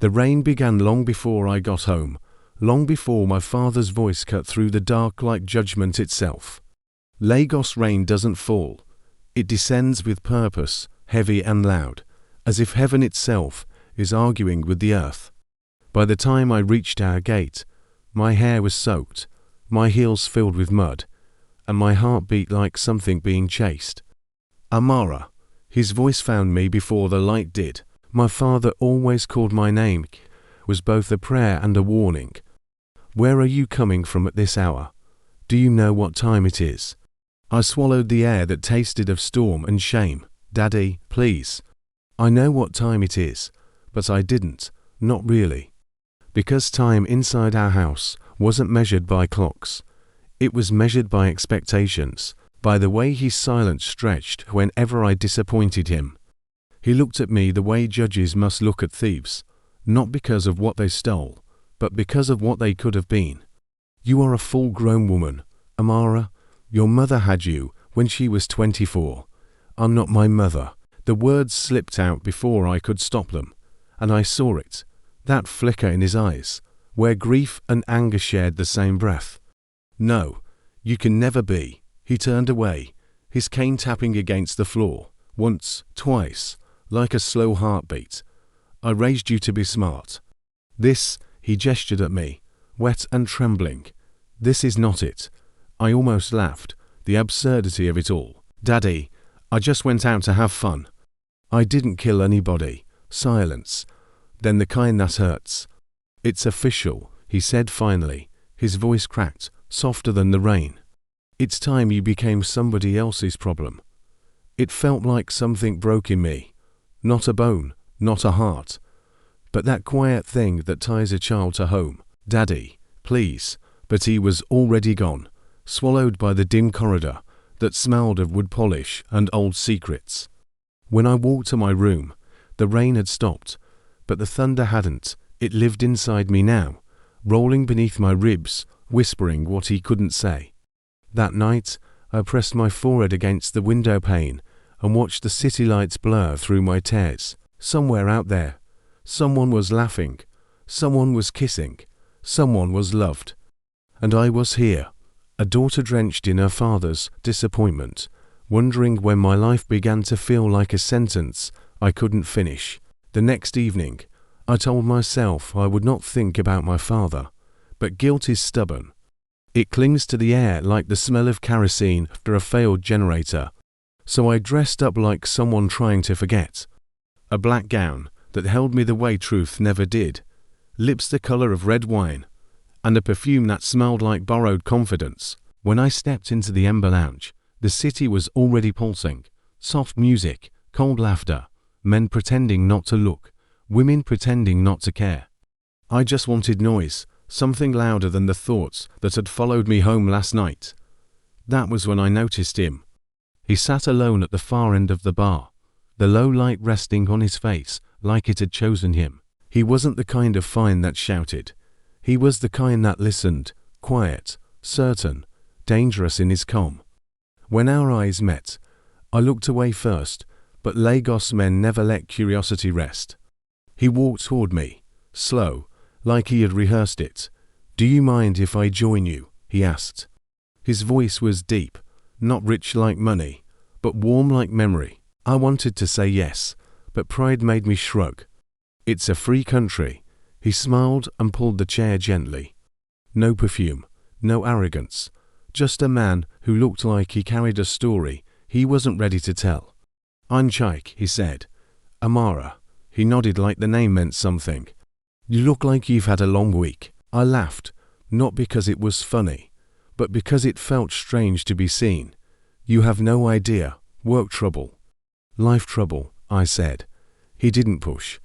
The rain began long before I got home, long before my father's voice cut through the dark like judgment itself. Lagos rain doesn't fall. It descends with purpose, heavy and loud, as if heaven itself is arguing with the earth. By the time I reached our gate, my hair was soaked, my heels filled with mud, and my heart beat like something being chased. Amara. His voice found me before the light did. My father always called my name, was both a prayer and a warning. Where are you coming from at this hour? Do you know what time it is? I swallowed the air that tasted of storm and shame. Daddy, please. I know what time it is, but I didn't, not really. Because time inside our house wasn't measured by clocks. It was measured by expectations, by the way his silence stretched whenever I disappointed him. He looked at me the way judges must look at thieves, not because of what they stole, but because of what they could have been. You are a full-grown woman, Amara. Your mother had you when she was 24. I'm not my mother. The words slipped out before I could stop them, and I saw it, that flicker in his eyes, where grief and anger shared the same breath. No, you can never be. He turned away, his cane tapping against the floor, once, twice, like a slow heartbeat. I raised you to be smart. This, he gestured at me, wet and trembling. This is not it. I almost laughed, the absurdity of it all. Daddy, I just went out to have fun. I didn't kill anybody. Silence. Then the kind that hurts. It's official, he said finally, his voice cracked, softer than the rain. It's time you became somebody else's problem. It felt like something broke in me. Not a bone, not a heart, but that quiet thing that ties a child to home. Daddy, please. But he was already gone, swallowed by the dim corridor that smelled of wood polish and old secrets. When I walked to my room, the rain had stopped, but the thunder hadn't. It lived inside me now, rolling beneath my ribs, whispering what he couldn't say. That night, I pressed my forehead against the window pane and watched the city lights blur through my tears. Somewhere out there, someone was laughing, someone was kissing, someone was loved. And I was here, a daughter drenched in her father's disappointment, wondering when my life began to feel like a sentence I couldn't finish. The next evening, I told myself I would not think about my father, but guilt is stubborn. It clings to the air like the smell of kerosene after a failed generator. So I dressed up like someone trying to forget. A black gown that held me the way truth never did, lips the color of red wine, and a perfume that smelled like borrowed confidence. When I stepped into the Ember Lounge, the city was already pulsing. Soft music, cold laughter, men pretending not to look, women pretending not to care. I just wanted noise, something louder than the thoughts that had followed me home last night. That was when I noticed him. He sat alone at the far end of the bar, the low light resting on his face like it had chosen him. He wasn't the kind of fine that shouted. He was the kind that listened, quiet, certain, dangerous in his calm. When our eyes met, I looked away first, but Lagos men never let curiosity rest. He walked toward me, slow, like he had rehearsed it. "Do you mind if I join you?" he asked. His voice was deep, not rich like money, but warm like memory. I wanted to say yes, but pride made me shrug. "It's a free country." He smiled and pulled the chair gently. No perfume, no arrogance, just a man who looked like he carried a story he wasn't ready to tell. "I'm Chaik," he said. "Amara." He nodded like the name meant something. "You look like you've had a long week." I laughed, not because it was funny, but because it felt strange to be seen. "You have no idea. Work trouble." "Life trouble," I said. He didn't push.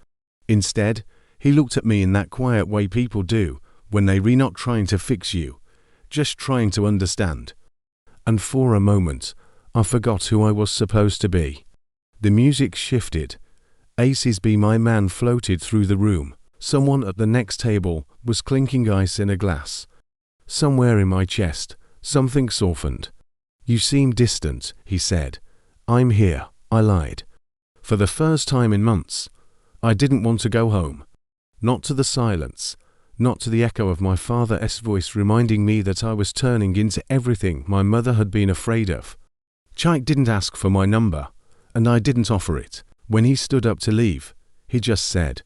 Instead, he looked at me in that quiet way people do when they're not trying to fix you, just trying to understand. And for a moment, I forgot who I was supposed to be. The music shifted. Ace's Be My Man floated through the room. Someone at the next table was clinking ice in a glass. Somewhere in my chest, something softened. "You seem distant," he said. "I'm here," I lied. For the first time in months, I didn't want to go home. Not to the silence, not to the echo of my father's voice reminding me that I was turning into everything my mother had been afraid of. Chaik didn't ask for my number, and I didn't offer it. When he stood up to leave, he just said,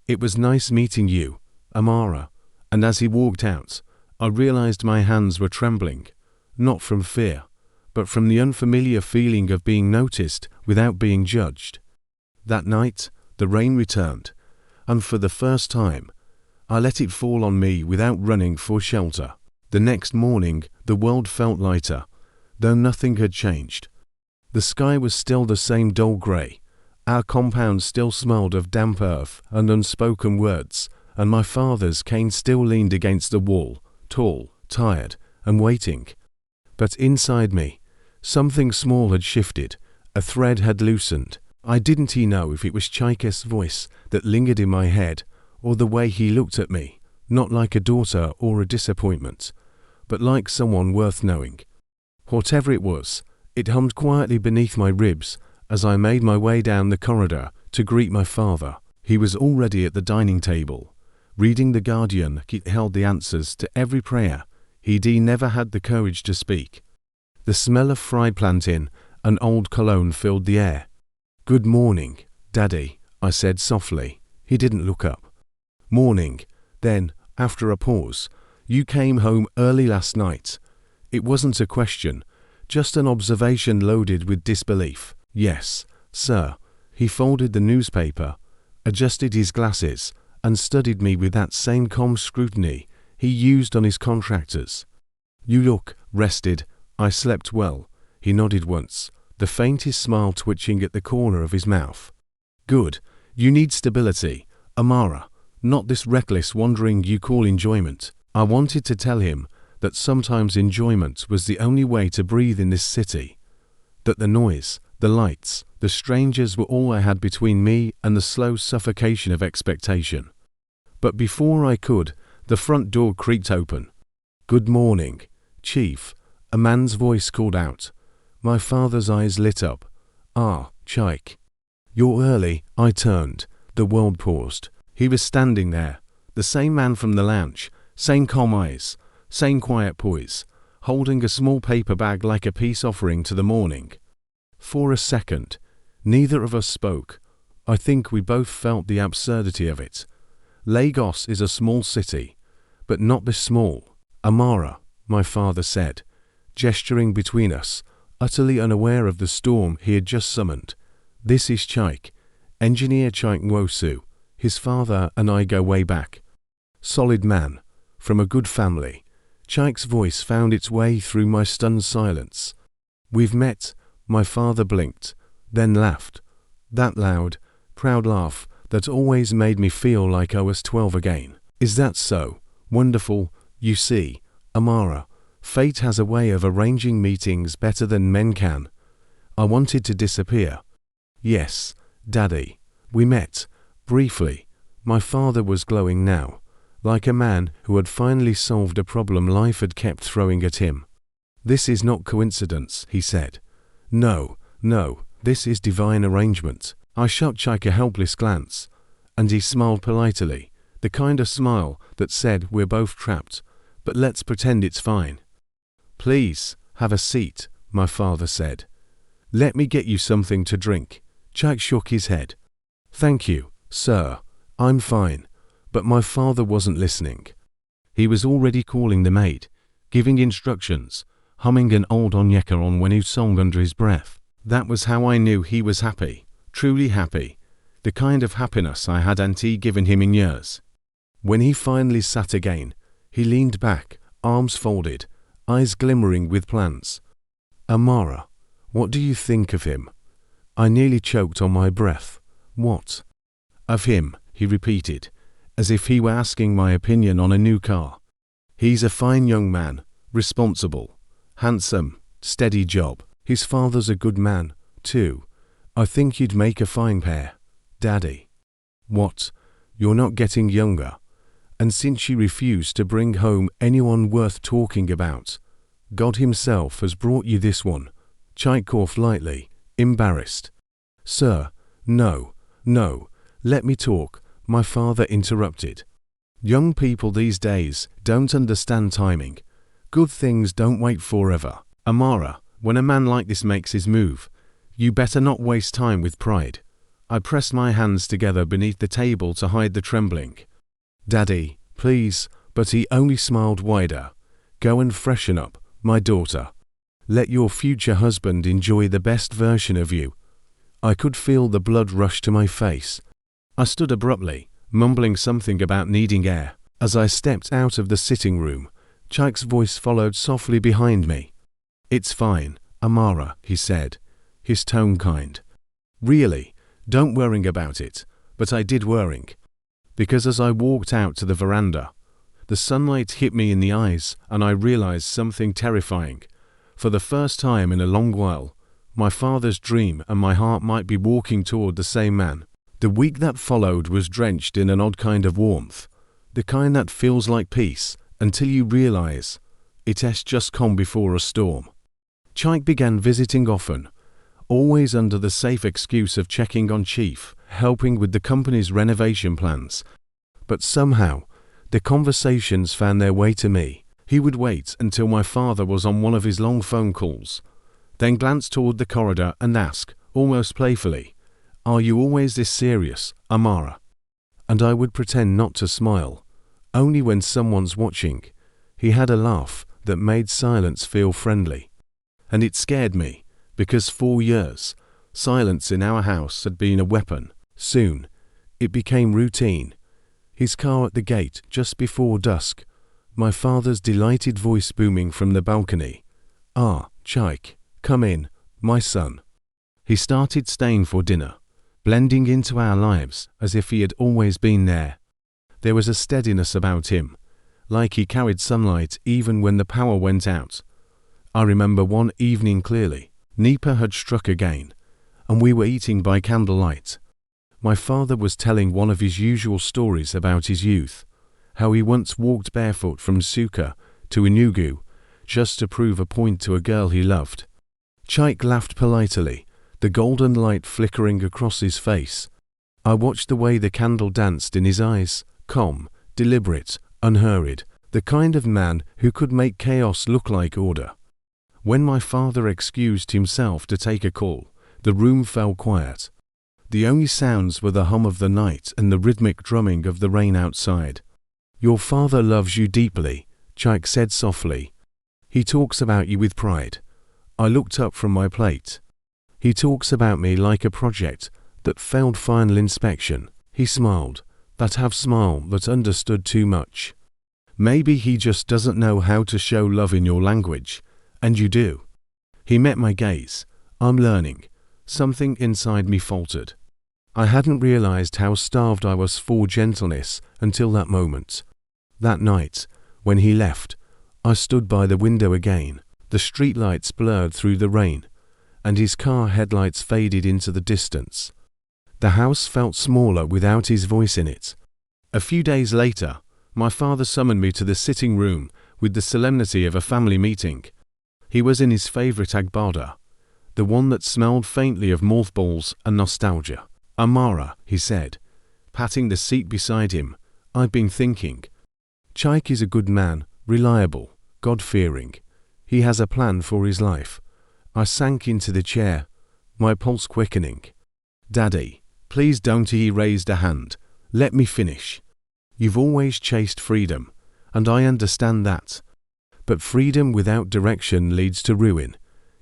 "It was nice meeting you, Amara," and as he walked out, I realized my hands were trembling, not from fear, but from the unfamiliar feeling of being noticed without being judged. That night, the rain returned, and for the first time, I let it fall on me without running for shelter. The next morning, the world felt lighter, though nothing had changed. The sky was still the same dull grey, our compound still smelled of damp earth and unspoken words, and my father's cane still leaned against the wall, tall, tired, and waiting. But inside me, something small had shifted, a thread had loosened. I didn't know if it was Chaik's voice that lingered in my head, or the way he looked at me, not like a daughter or a disappointment, but like someone worth knowing. Whatever it was, it hummed quietly beneath my ribs as I made my way down the corridor to greet my father. He was already at the dining table, reading The Guardian. It held the answers to every prayer he'd never had the courage to speak. The smell of fried plantain and old cologne filled the air. "Good morning, Daddy," I said softly. He didn't look up. "Morning." Then, after a pause, "You came home early last night." It wasn't a question, just an observation loaded with disbelief. "Yes, sir." He folded the newspaper, adjusted his glasses, and studied me with that same calm scrutiny he used on his contractors. "You look rested." "I slept well." He nodded once, the faintest smile twitching at the corner of his mouth. "Good. You need stability, Amara, not this reckless wandering you call enjoyment." I wanted to tell him that sometimes enjoyment was the only way to breathe in this city, that the noise, the lights, the strangers were all I had between me and the slow suffocation of expectation. But before I could, the front door creaked open. "Good morning, Chief," a man's voice called out. My father's eyes lit up. "Ah, Chaik. You're early." I turned. The world paused. He was standing there, the same man from the lounge, same calm eyes, same quiet poise, holding a small paper bag like a peace offering to the morning. For a second, neither of us spoke. I think we both felt the absurdity of it. Lagos is a small city, but not this small. "Amara," my father said, gesturing between us, utterly unaware of the storm he had just summoned. "This is Chaik, Engineer Chaik Nwosu. His father and I go way back. Solid man, from a good family." Chaik's voice found its way through my stunned silence. "We've met." My father blinked, then laughed. That loud, proud laugh that always made me feel like I was 12 again. "Is that so? Wonderful. You see, Amara, fate has a way of arranging meetings better than men can." I wanted to disappear. "Yes, Daddy. We met. Briefly." My father was glowing now, like a man who had finally solved a problem life had kept throwing at him. "This is not coincidence," he said. No, this is divine arrangement." I shot Chaik a helpless glance, and he smiled politely, the kind of smile that said, "We're both trapped, but let's pretend it's fine." "Please, have a seat," my father said. "Let me get you something to drink." Chaik shook his head. "Thank you, sir. I'm fine." But my father wasn't listening. He was already calling the maid, giving instructions, humming an old Onyeka Onwenu song under his breath. That was how I knew he was happy, truly happy, the kind of happiness I hadn't given him in years. When he finally sat again, he leaned back, arms folded, eyes glimmering with plans. "Amara, what do you think of him?" I nearly choked on my breath. "What?" "Of him," he repeated, as if he were asking my opinion on a new car. "He's a fine young man, responsible, handsome, steady job. His father's a good man, too. I think you'd make a fine pair, Daddy." "What? You're not getting younger." And since she refused to bring home anyone worth talking about, God himself has brought you this one. Chaik coughed lightly, embarrassed. "Sir, no, let me talk." my father interrupted. Young people these days don't understand timing. Good things don't wait forever. Amara, when a man like this makes his move, you better not waste time with pride. I pressed my hands together beneath the table to hide the trembling. Daddy, please, but he only smiled wider. Go and freshen up, my daughter. Let your future husband enjoy the best version of you. I could feel the blood rush to my face. I stood abruptly, mumbling something about needing air. As I stepped out of the sitting room, Chaik's voice followed softly behind me. It's fine, Amara, he said, his tone kind. Really, don't worry about it, but I did worry. Because as I walked out to the veranda, the sunlight hit me in the eyes and I realized something terrifying. For the first time in a long while, my father's dream and my heart might be walking toward the same man. The week that followed was drenched in an odd kind of warmth, the kind that feels like peace until you realize it has just come before a storm. Chaik began visiting often, always under the safe excuse of checking on Chief, helping with the company's renovation plans. But somehow, the conversations found their way to me. He would wait until my father was on one of his long phone calls, then glance toward the corridor and ask, almost playfully, "Are you always this serious, Amara?" And I would pretend not to smile, only when someone's watching. He had a laugh that made silence feel friendly. And it scared me, because 4 years, silence in our house had been a weapon. Soon, it became routine. His car at the gate just before dusk, my father's delighted voice booming from the balcony. "Ah, Chaik, come in, my son." He started staying for dinner, blending into our lives as if he had always been there. There was a steadiness about him, like he carried sunlight even when the power went out. I remember one evening clearly. Nipa had struck again, and we were eating by candlelight. My father was telling one of his usual stories about his youth, how he once walked barefoot from Suka to Enugu just to prove a point to a girl he loved. Chaik laughed politely, the golden light flickering across his face. I watched the way the candle danced in his eyes, calm, deliberate, unhurried, the kind of man who could make chaos look like order. When my father excused himself to take a call, the room fell quiet. The only sounds were the hum of the night and the rhythmic drumming of the rain outside. "Your father loves you deeply," Chaik said softly. "He talks about you with pride." I looked up from my plate. "He talks about me like a project that failed final inspection." He smiled, that half smile that understood too much. "Maybe he just doesn't know how to show love in your language, and you do." He met my gaze. "I'm learning." Something inside me faltered. I hadn't realized how starved I was for gentleness until that moment. That night, when he left, I stood by the window again. The streetlights blurred through the rain, and his car headlights faded into the distance. The house felt smaller without his voice in it. A few days later, my father summoned me to the sitting room with the solemnity of a family meeting. He was in his favorite agbada, the one that smelled faintly of mothballs and nostalgia. "Amara," he said, patting the seat beside him, "I've been thinking. Chaik is a good man, reliable, God-fearing. He has a plan for his life." I sank into the chair, my pulse quickening. "Daddy, please don't." He raised a hand. "Let me finish. You've always chased freedom, and I understand that. But freedom without direction leads to ruin.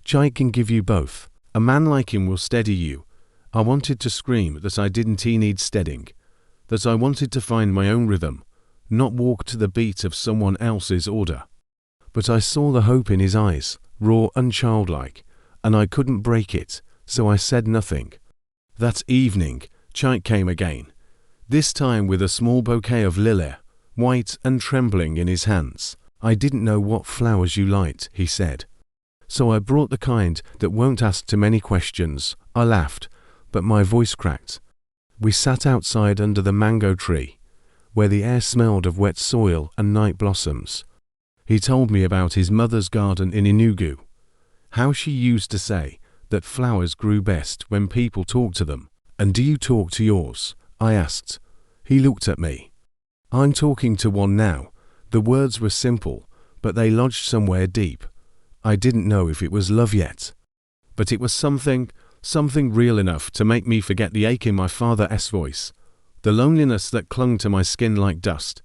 Chaik can give you both. A man like him will steady you." I wanted to scream that I didn't need steadying, that I wanted to find my own rhythm, not walk to the beat of someone else's order. But I saw the hope in his eyes, raw and childlike, and I couldn't break it, so I said nothing. That evening, Chaik came again, this time with a small bouquet of lily, white and trembling in his hands. "I didn't know what flowers you liked," he said. "So I brought the kind that won't ask too many questions." I laughed, but my voice cracked. We sat outside under the mango tree, where the air smelled of wet soil and night blossoms. He told me about his mother's garden in Enugu, how she used to say that flowers grew best when people talked to them. "And do you talk to yours?" I asked. He looked at me. I'm talking to one now. The words were simple, but they lodged somewhere deep. I didn't know if it was love yet. But it was something real enough to make me forget the ache in my father's voice, the loneliness that clung to my skin like dust.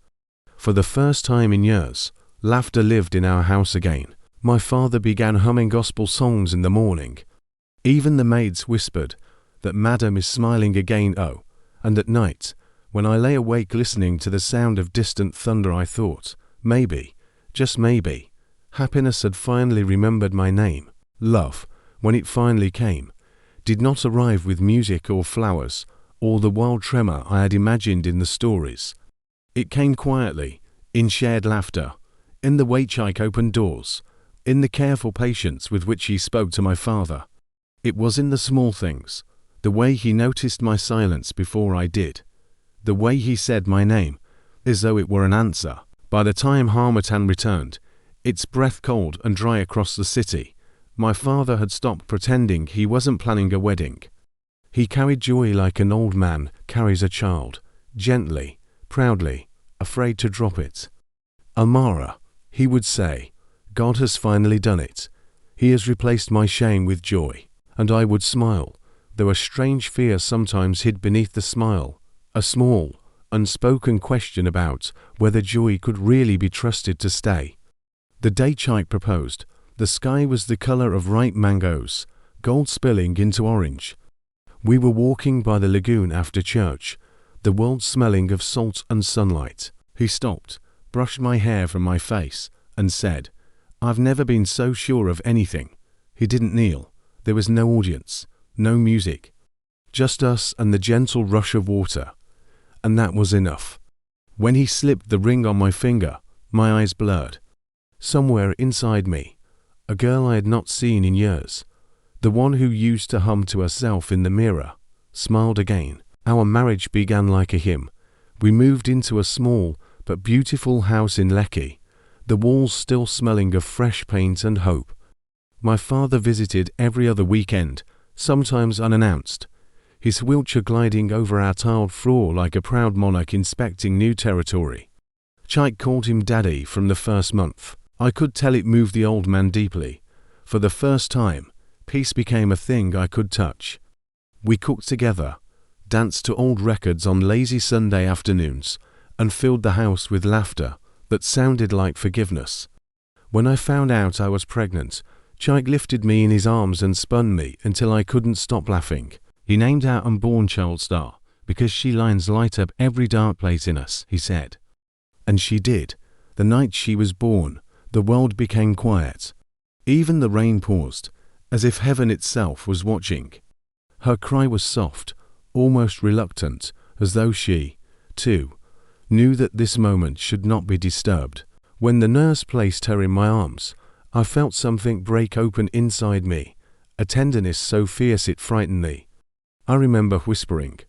For the first time in years, laughter lived in our house again. My father began humming gospel songs in the morning. Even the maids whispered that Madam is smiling again, oh, and at night, when I lay awake listening to the sound of distant thunder, I thought, maybe, just maybe, happiness had finally remembered my name. Love, when it finally came, did not arrive with music or flowers, or the wild tremor I had imagined in the stories. It came quietly, in shared laughter, in the way Chike opened doors, in the careful patience with which he spoke to my father. It was in the small things, the way he noticed my silence before I did, the way he said my name, as though it were an answer. By the time Harmattan returned, its breath cold and dry across the city, my father had stopped pretending he wasn't planning a wedding. He carried joy like an old man carries a child, gently, proudly, afraid to drop it. Amara, he would say, God has finally done it. He has replaced my shame with joy. And I would smile, though a strange fear sometimes hid beneath the smile, a small, unspoken question about whether joy could really be trusted to stay. The day Chike proposed, the sky was the color of ripe mangoes, gold spilling into orange. We were walking by the lagoon after church, the world smelling of salt and sunlight. He stopped, brushed my hair from my face, and said, I've never been so sure of anything. He didn't kneel. There was no audience, no music, just us and the gentle rush of water. And that was enough. When he slipped the ring on my finger, my eyes blurred. Somewhere inside me, a girl I had not seen in years, the one who used to hum to herself in the mirror, smiled again. Our marriage began like a hymn. We moved into a small but beautiful house in Lekki, the walls still smelling of fresh paint and hope. My father visited every other weekend, sometimes unannounced, his wheelchair gliding over our tiled floor like a proud monarch inspecting new territory. Chike called him Daddy from the first month. I could tell it moved the old man deeply. For the first time, peace became a thing I could touch. We cooked together, danced to old records on lazy Sunday afternoons, and filled the house with laughter that sounded like forgiveness. When I found out I was pregnant, Chike lifted me in his arms and spun me until I couldn't stop laughing. He named our unborn child Star, because she lines light up every dark place in us, he said. And she did. The night she was born, the world became quiet. Even the rain paused, as if heaven itself was watching. Her cry was soft, almost reluctant, as though she, too, knew that this moment should not be disturbed. When the nurse placed her in my arms, I felt something break open inside me, a tenderness so fierce it frightened me. I remember whispering,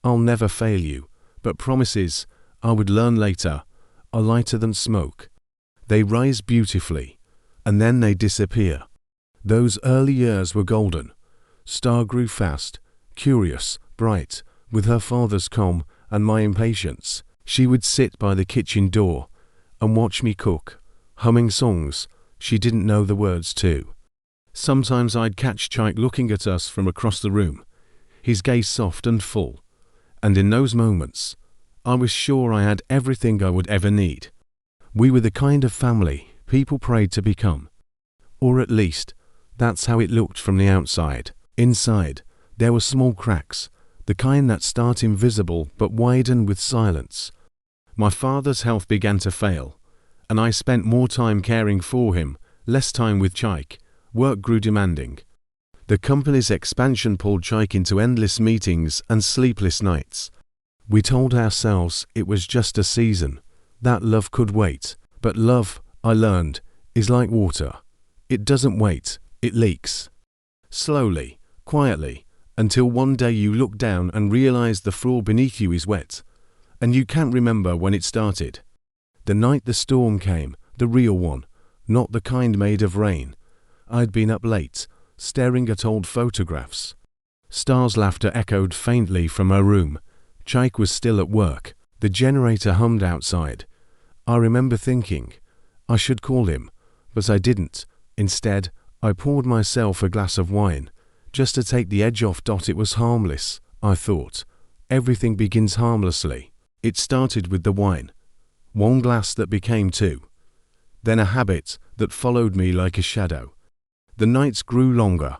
I'll never fail you, but promises, I would learn later, are lighter than smoke. They rise beautifully, and then they disappear. Those early years were golden. Star grew fast, curious, bright, with her father's calm and my impatience. She would sit by the kitchen door and watch me cook, humming songs she didn't know the words to. Sometimes I'd catch Chike looking at us from across the room, his gaze soft and full, and in those moments, I was sure I had everything I would ever need. We were the kind of family people prayed to become. Or at least, that's how it looked from the outside. Inside, there were small cracks, the kind that start invisible but widen with silence. My father's health began to fail, and I spent more time caring for him, less time with Chike. Work grew demanding. The company's expansion pulled Chike into endless meetings and sleepless nights. We told ourselves it was just a season, that love could wait. But love, I learned, is like water. It doesn't wait, it leaks. Slowly, quietly, until one day you look down and realize the floor beneath you is wet, and you can't remember when it started. The night the storm came, the real one, not the kind made of rain. I'd been up late, staring at old photographs. Star's laughter echoed faintly from her room. Chike was still at work, The generator hummed outside. I remember thinking, I should call him, but I didn't. Instead, I poured myself a glass of wine, just to take the edge off. It was harmless, I thought. Everything begins harmlessly. It started with the wine. One glass that became two. Then a habit that followed me like a shadow. The nights grew longer,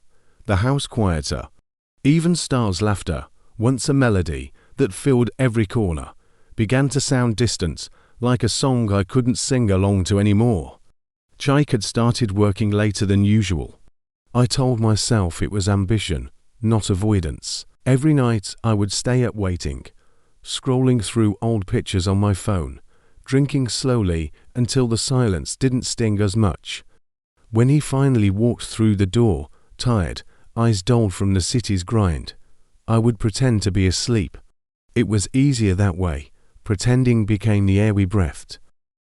the house quieter. Even Star's laughter, once a melody that filled every corner, began to sound distant, like a song I couldn't sing along to anymore. Chaik had started working later than usual. I told myself it was ambition, not avoidance. Every night I would stay up waiting, scrolling through old pictures on my phone, drinking slowly until the silence didn't sting as much. When he finally walked through the door, tired, eyes dulled from the city's grind, I would pretend to be asleep. It was easier that way. Pretending became the air we breathed.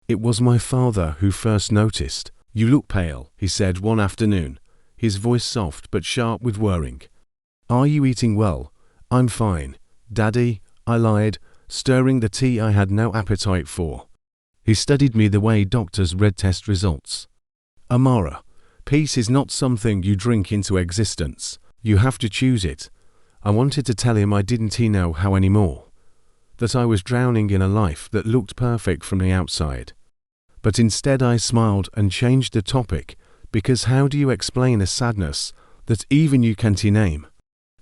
It was my father who first noticed. "You look pale," he said one afternoon, his voice soft but sharp with worrying. "Are you eating well?" "I'm fine, Daddy," I lied, stirring the tea I had no appetite for. He studied me the way doctors read test results. "Amara, peace is not something you drink into existence. You have to choose it." I wanted to tell him I didn't know how anymore. That I was drowning in a life that looked perfect from the outside. But instead I smiled and changed the topic, because how do you explain a sadness that even you can't name?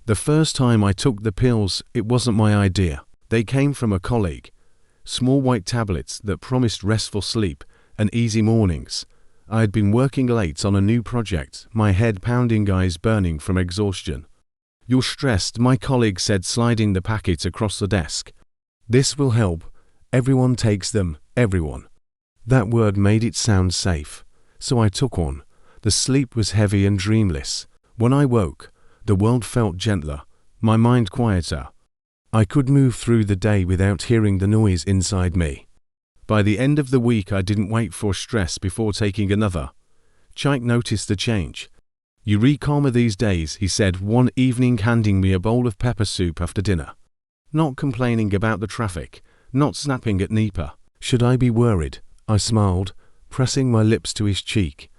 The first time I took the pills, it wasn't my idea. They came from a colleague. Small white tablets that promised restful sleep and easy mornings. I had been working late on a new project, my head pounding, eyes burning from exhaustion. "You're stressed," my colleague said, sliding the packet across the desk. "This will help. Everyone takes them, everyone." That word made it sound safe, so I took one. The sleep was heavy and dreamless. When I woke, the world felt gentler, my mind quieter. I could move through the day without hearing the noise inside me. By the end of the week, I didn't wait for stress before taking another. Chaik noticed the change. "You read calmer these days," he said one evening, handing me a bowl of pepper soup after dinner. Not complaining about the traffic, not snapping at Nipa. "Should I be worried?" I smiled, pressing my lips to his cheek.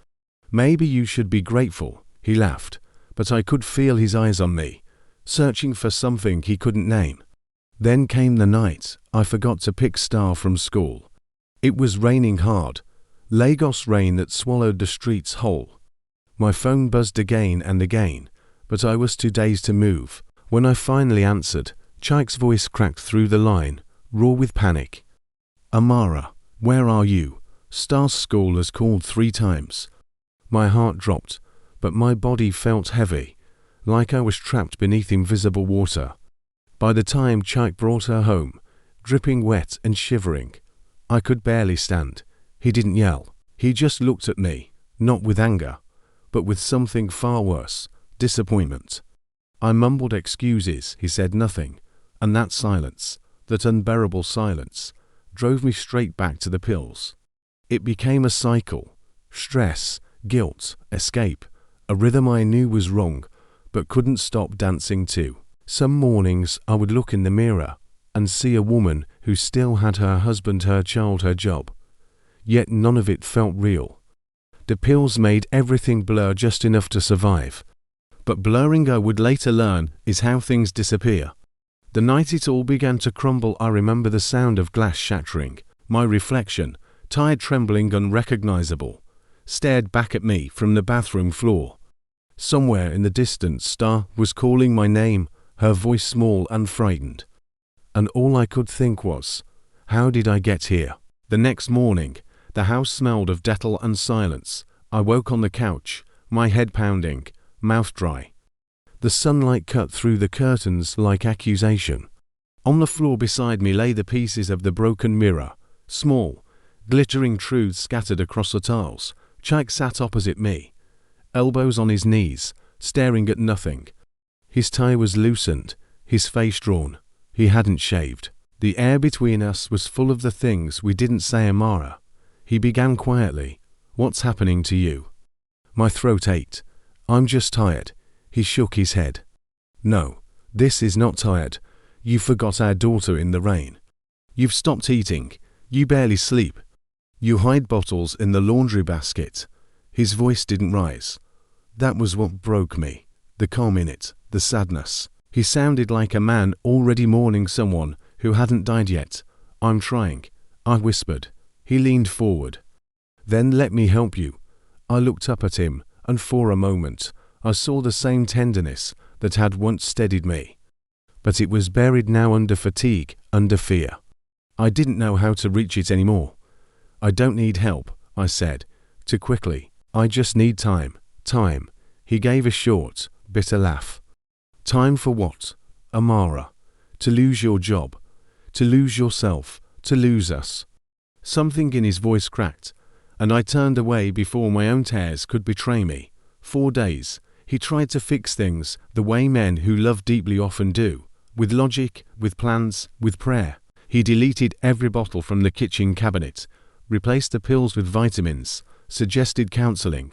"Maybe you should be grateful," he laughed, but I could feel his eyes on me, searching for something he couldn't name. Then came the night I forgot to pick Star from school. It was raining hard, Lagos rain that swallowed the streets whole. My phone buzzed again and again, but I was too dazed to move. When I finally answered, Chaik's voice cracked through the line, raw with panic. "Amara, where are you? Star's school has called 3 times. My heart dropped, but my body felt heavy, like I was trapped beneath invisible water. By the time Chaik brought her home, dripping wet and shivering, I could barely stand. He didn't yell. He just looked at me, not with anger, but with something far worse, disappointment. I mumbled excuses, he said nothing, and that silence, that unbearable silence, drove me straight back to the pills. It became a cycle. Stress, guilt, escape, a rhythm I knew was wrong, but couldn't stop dancing to. Some mornings I would look in the mirror and see a woman who still had her husband, her child, her job. Yet none of it felt real. The pills made everything blur just enough to survive. But blurring, I would later learn, is how things disappear. The night it all began to crumble, I remember the sound of glass shattering. My reflection, tired, trembling, unrecognizable, stared back at me from the bathroom floor. Somewhere in the distance, Star was calling my name, her voice small and frightened. And all I could think was, how did I get here? The next morning, the house smelled of Dettol and silence. I woke on the couch, my head pounding, mouth dry. The sunlight cut through the curtains like accusation. On the floor beside me lay the pieces of the broken mirror, small, glittering truths scattered across the tiles. Chaik sat opposite me, elbows on his knees, staring at nothing. His tie was loosened, his face drawn. He hadn't shaved. The air between us was full of the things we didn't say. "Amara," he began quietly, "what's happening to you?" My throat ached. "I'm just tired." He shook his head. "No, this is not tired. You forgot our daughter in the rain." You've stopped eating. You barely sleep. You hide bottles in the laundry basket. His voice didn't rise. That was what broke me. The calm in it, the sadness. He sounded like a man already mourning someone who hadn't died yet. I'm trying, I whispered. He leaned forward. Then let me help you. I looked up at him, and for a moment, I saw the same tenderness that had once steadied me. But it was buried now under fatigue, under fear. I didn't know how to reach it anymore. I don't need help, I said, too quickly. I just need time. Time. He gave a short, bitter laugh. Time for what? Amara. To lose your job. To lose yourself. To lose us. Something in his voice cracked, and I turned away before my own tears could betray me. 4 days. He tried to fix things the way men who love deeply often do. With logic, with plans, with prayer. He deleted every bottle from the kitchen cabinet, replaced the pills with vitamins, suggested counseling.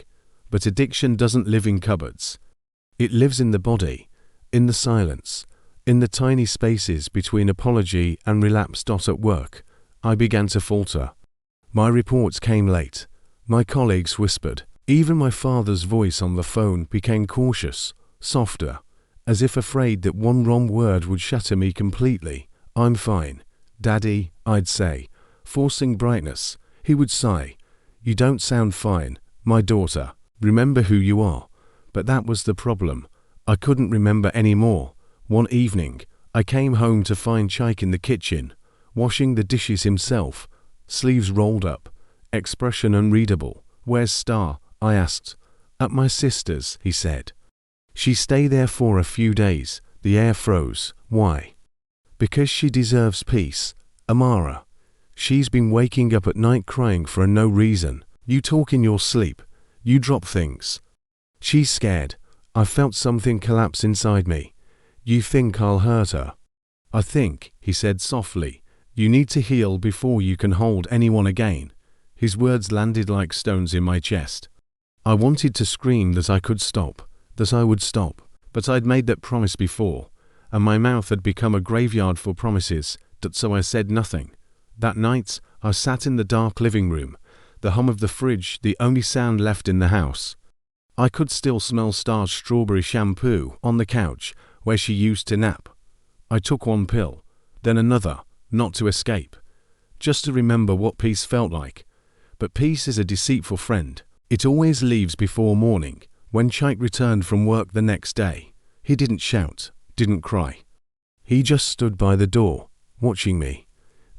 But addiction doesn't live in cupboards. It lives in the body, in the silence, in the tiny spaces between apology and relapse. At work, I began to falter. My reports came late. My colleagues whispered. Even my father's voice on the phone became cautious, softer, as if afraid that one wrong word would shatter me completely. I'm fine, Daddy, I'd say, forcing brightness. He would sigh. You don't sound fine, my daughter. Remember who you are. But that was the problem. I couldn't remember anymore. One evening, I came home to find Chaik in the kitchen, washing the dishes himself, sleeves rolled up, expression unreadable. Where's Star? I asked. At my sister's, he said. She stayed there for a few days. The air froze. Why? Because she deserves peace. Amara. She's been waking up at night crying for no reason. You talk in your sleep. You drop things. She's scared. I felt something collapse inside me. You think I'll hurt her? I think, he said softly, you need to heal before you can hold anyone again. His words landed like stones in my chest. I wanted to scream that I could stop, that I would stop, but I'd made that promise before, and my mouth had become a graveyard for promises, so I said nothing. That night, I sat in the dark living room, the hum of the fridge the only sound left in the house. I could still smell Star's strawberry shampoo on the couch where she used to nap. I took one pill, then another, not to escape, just to remember what peace felt like. But peace is a deceitful friend. It always leaves before morning. When Chaik returned from work the next day, he didn't shout, didn't cry. He just stood by the door, watching me.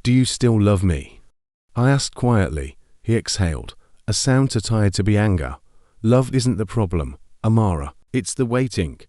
Do you still love me? I asked quietly. He exhaled, a sound too tired to be anger. Love isn't the problem, Amara. It's the waiting.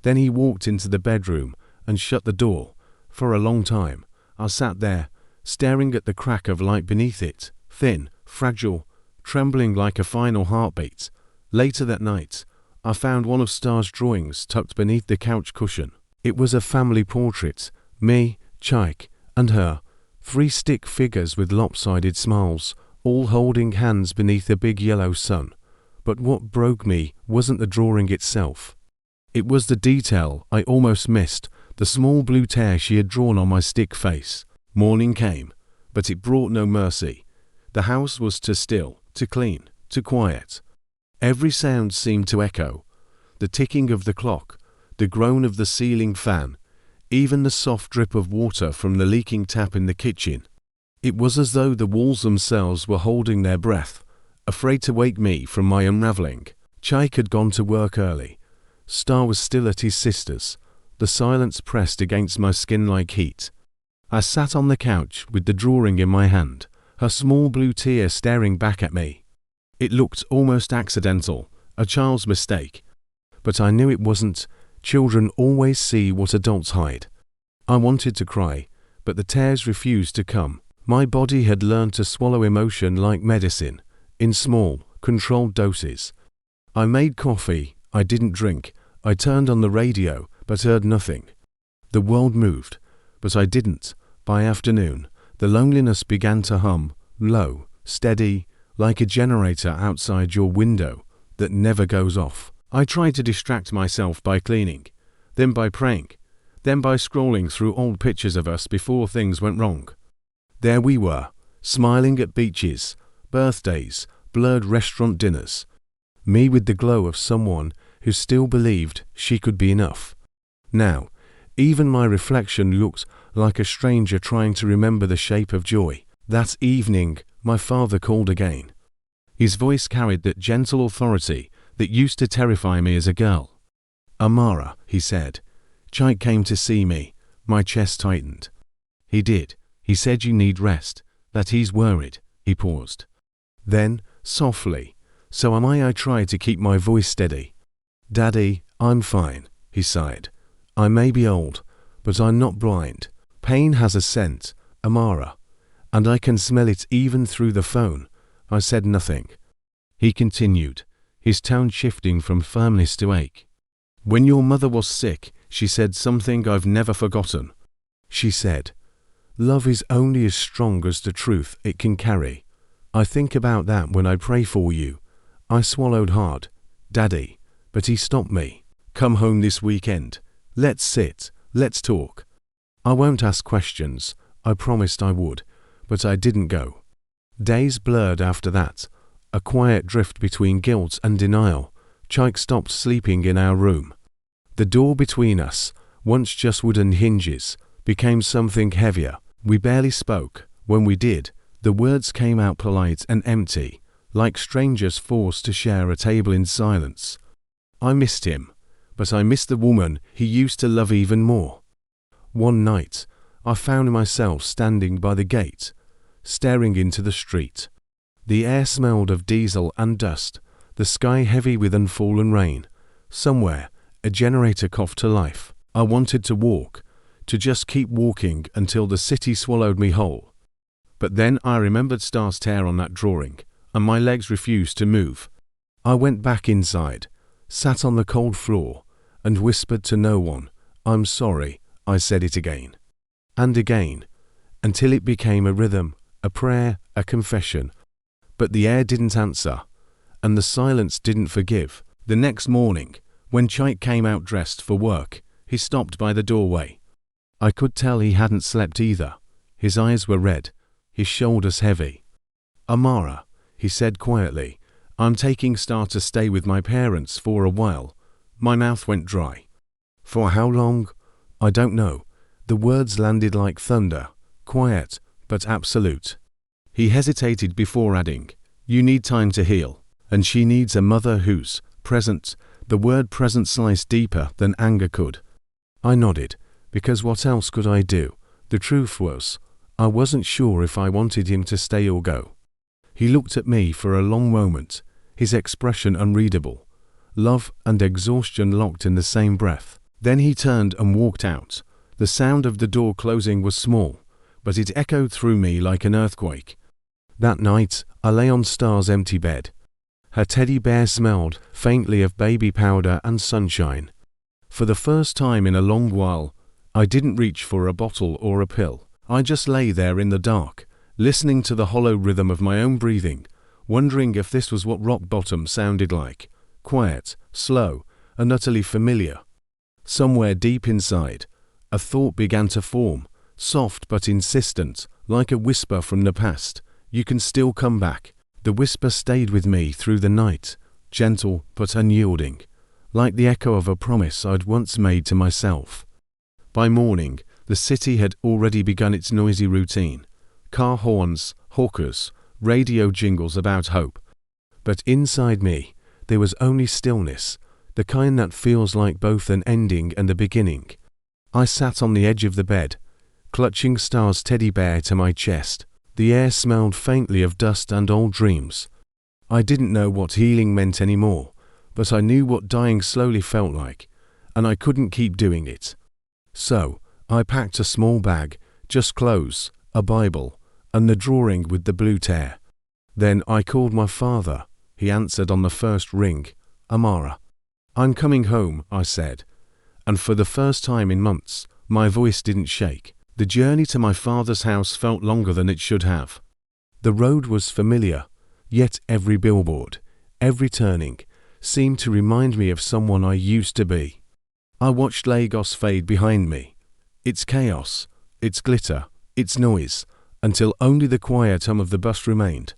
Then he walked into the bedroom and shut the door. For a long time, I sat there, staring at the crack of light beneath it, thin, fragile, trembling like a final heartbeat. Later that night, I found one of Star's drawings tucked beneath the couch cushion. It was a family portrait, me, Chaik, and her, 3 stick figures with lopsided smiles, all holding hands beneath a big yellow sun. But what broke me wasn't the drawing itself. It was the detail I almost missed, the small blue tear she had drawn on my stick face. Morning came, but it brought no mercy. The house was too still, too clean, too quiet. Every sound seemed to echo. The ticking of the clock, the groan of the ceiling fan, even the soft drip of water from the leaking tap in the kitchen. It was as though the walls themselves were holding their breath, afraid to wake me from my unraveling. Chaik had gone to work early. Star was still at his sister's. The silence pressed against my skin like heat. I sat on the couch with the drawing in my hand, her small blue tear staring back at me. It looked almost accidental, a child's mistake. But I knew it wasn't. Children always see what adults hide. I wanted to cry, but the tears refused to come. My body had learned to swallow emotion like medicine, in small, controlled doses. I made coffee. I didn't drink. I turned on the radio, but heard nothing. The world moved, but I didn't. By afternoon, the loneliness began to hum, low, steady, like a generator outside your window that never goes off. I tried to distract myself by cleaning, then by praying, then by scrolling through old pictures of us before things went wrong. There we were, smiling at beaches, birthdays, blurred restaurant dinners. Me with the glow of someone who still believed she could be enough. Now, even my reflection looked like a stranger trying to remember the shape of joy. That evening, my father called again. His voice carried that gentle authority that used to terrify me as a girl. "Amara," he said. "Chike came to see me." My chest tightened. "He did. He said you need rest, that he's worried." He paused. Then, softly, "So am I?" I tried to keep my voice steady. "Daddy, I'm fine," he sighed. "I may be old, but I'm not blind. Pain has a scent, Amara, and I can smell it even through the phone." I said nothing. He continued, his tone shifting from firmness to ache. "When your mother was sick, she said something I've never forgotten. She said, 'Love is only as strong as the truth it can carry.' I think about that when I pray for you." I swallowed hard. "Daddy," but he stopped me. "Come home this weekend. Let's sit, let's talk." I won't ask questions, I promised I would, but I didn't go. Days blurred after that, a quiet drift between guilt and denial. Chike stopped sleeping in our room. The door between us, once just wooden hinges, became something heavier. We barely spoke. When we did, the words came out polite and empty, like strangers forced to share a table in silence. I missed him, but I missed the woman he used to love even more. One night, I found myself standing by the gate, staring into the street. The air smelled of diesel and dust, the sky heavy with unfallen rain. Somewhere, a generator coughed to life. I wanted to walk, to just keep walking until the city swallowed me whole. But then I remembered Star's tear on that drawing, and my legs refused to move. I went back inside, sat on the cold floor, and whispered to no one. "I'm sorry." I said it again. And again, until it became a rhythm, a prayer, a confession. But the air didn't answer, and the silence didn't forgive. The next morning, when Chike came out dressed for work, he stopped by the doorway. I could tell he hadn't slept either. His eyes were red, his shoulders heavy. "Amara," he said quietly, "I'm taking Star to stay with my parents for a while." My mouth went dry. "For how long?" "I don't know." The words landed like thunder, quiet, but absolute. He hesitated before adding, "You need time to heal, and she needs a mother who's present." The word present sliced deeper than anger could. I nodded, because what else could I do? The truth was, I wasn't sure if I wanted him to stay or go. He looked at me for a long moment, his expression unreadable. Love and exhaustion locked in the same breath. Then he turned and walked out. The sound of the door closing was small, but it echoed through me like an earthquake. That night, I lay on Star's empty bed. Her teddy bear smelled faintly of baby powder and sunshine. For the first time in a long while, I didn't reach for a bottle or a pill. I just lay there in the dark, listening to the hollow rhythm of my own breathing, wondering if this was what rock bottom sounded like. Quiet, slow, and utterly familiar. Somewhere deep inside, a thought began to form, soft but insistent, like a whisper from the past. "You can still come back." The whisper stayed with me through the night, gentle but unyielding, like the echo of a promise I'd once made to myself. By morning, the city had already begun its noisy routine. Car horns, hawkers, radio jingles about hope. But inside me, there was only stillness, the kind that feels like both an ending and a beginning. I sat on the edge of the bed, clutching Star's teddy bear to my chest. The air smelled faintly of dust and old dreams. I didn't know what healing meant anymore, but I knew what dying slowly felt like, and I couldn't keep doing it. So, I packed a small bag, just clothes, a Bible, and the drawing with the blue tear. Then I called my father. He answered on the first ring. "Amara." "I'm coming home," I said, and for the first time in months, my voice didn't shake. The journey to my father's house felt longer than it should have. The road was familiar, yet every billboard, every turning, seemed to remind me of someone I used to be. I watched Lagos fade behind me. Its chaos, its glitter, its noise, until only the quiet hum of the bus remained.